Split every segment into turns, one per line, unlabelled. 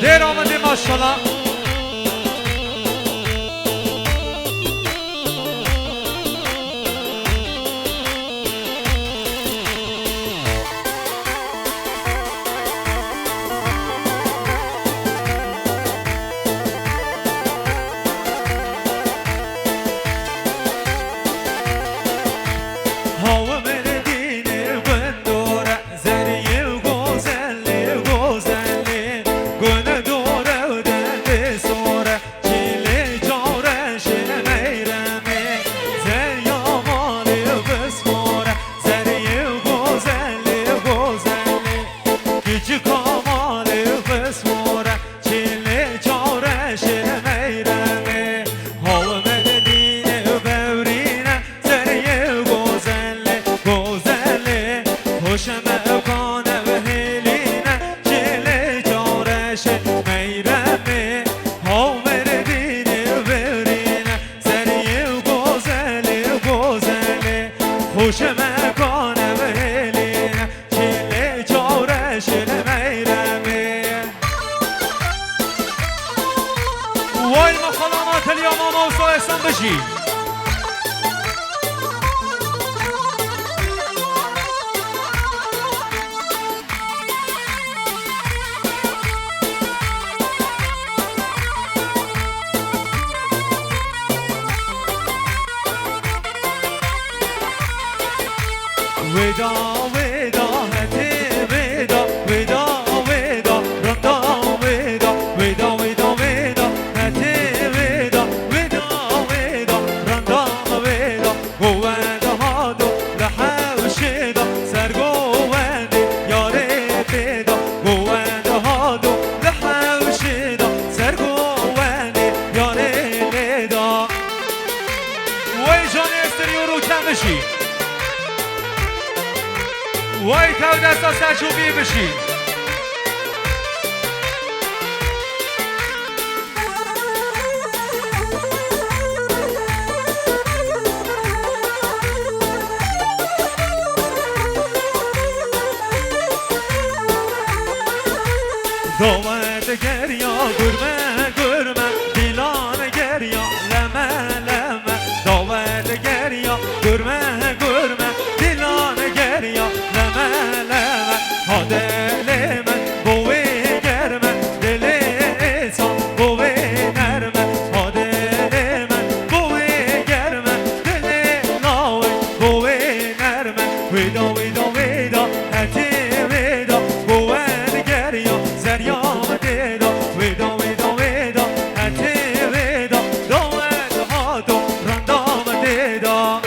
دیر آمدی ماشالله. وای تو دستا سرچوبی بشی
دامت گریا گرمه گرمه دیلان گریا لمه لمه دامت گریا گرمه گرمه دیلان گریا لمه لمه ها دل من بوی گرمه دل انسان بوی نرمه ها دل من بوی گرمه دل ناوی بوی نرمه ویدا ویدا ویدا هتی ویدا بوی گریا زریا دیدا ویدا ویدا ویدا هتی ویدا دامت ها دو رندام دیدا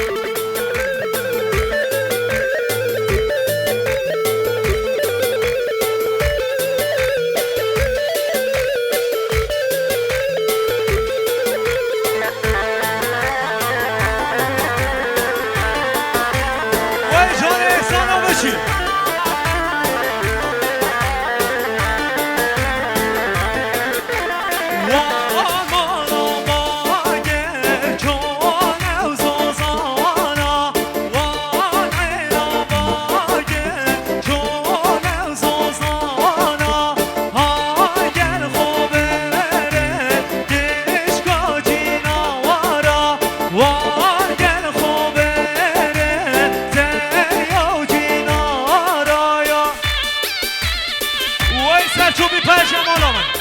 سرچوبی پرشم آلا من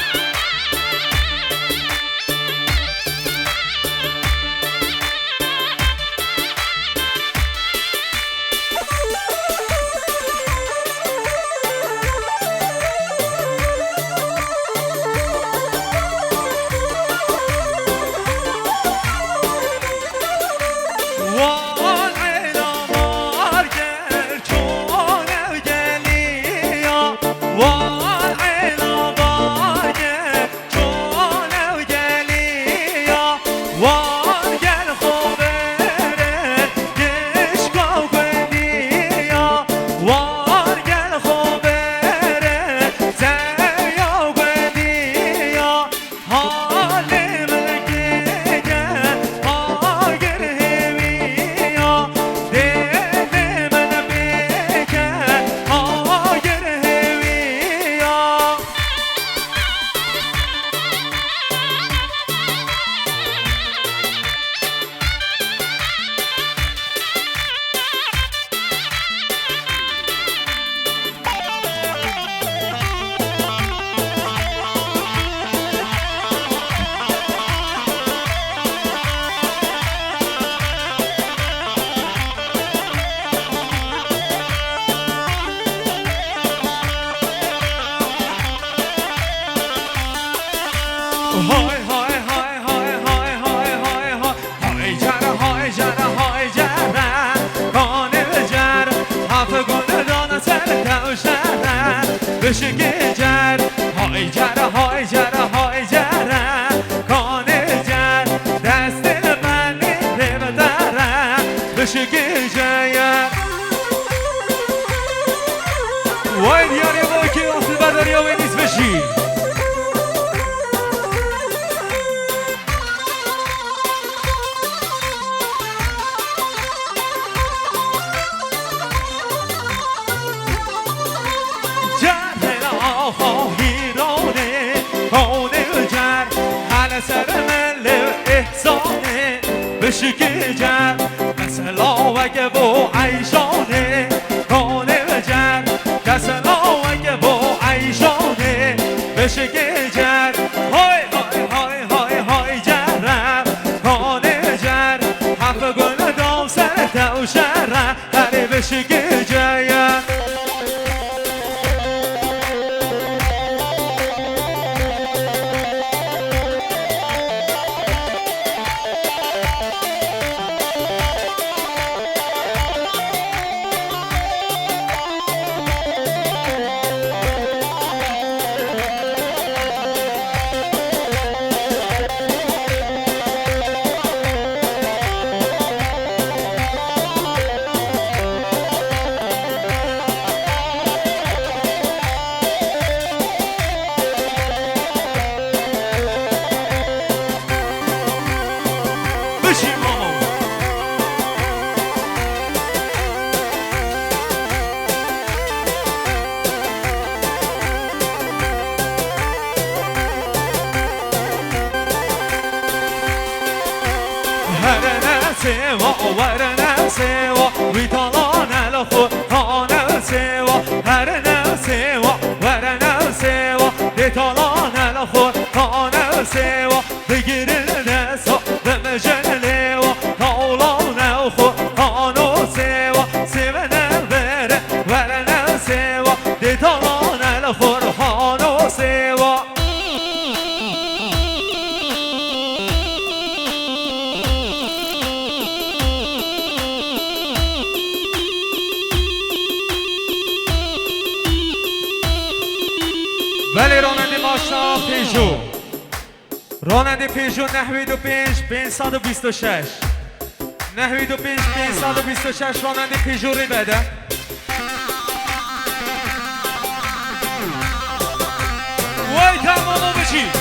های های های های های های های های جره های جره های جره کانه جر هفت گل دانه سر دوشره بشه گجر های جره های جره های جره کانه جر دست دل من بدره بشه گجر وای دیاری وای که اصل برداری ها نیست بشی سر مل احسانه بشی که جر مثلا وگه با عیشانه کانه جر کسلا وگه با عیشانه بشی که جر های های های های های جرم کانه جر حف گل دام سر دو شرم هره بشی که جر ورنا سوا ويطلعنا لخو هانا سوا هرنا سوا ورنا سوا ويطلعنا لخو هانا سوا بغير الناس بمجال لوا طولنا لخو هانو سوا سيبنا بره ورنا سوا ويطلعنا لخو هانو سوا ولی راننده ماشا پیجو راننده پیجو 95 526 95 526 راننده پیجو ری بده وای تمامو بشی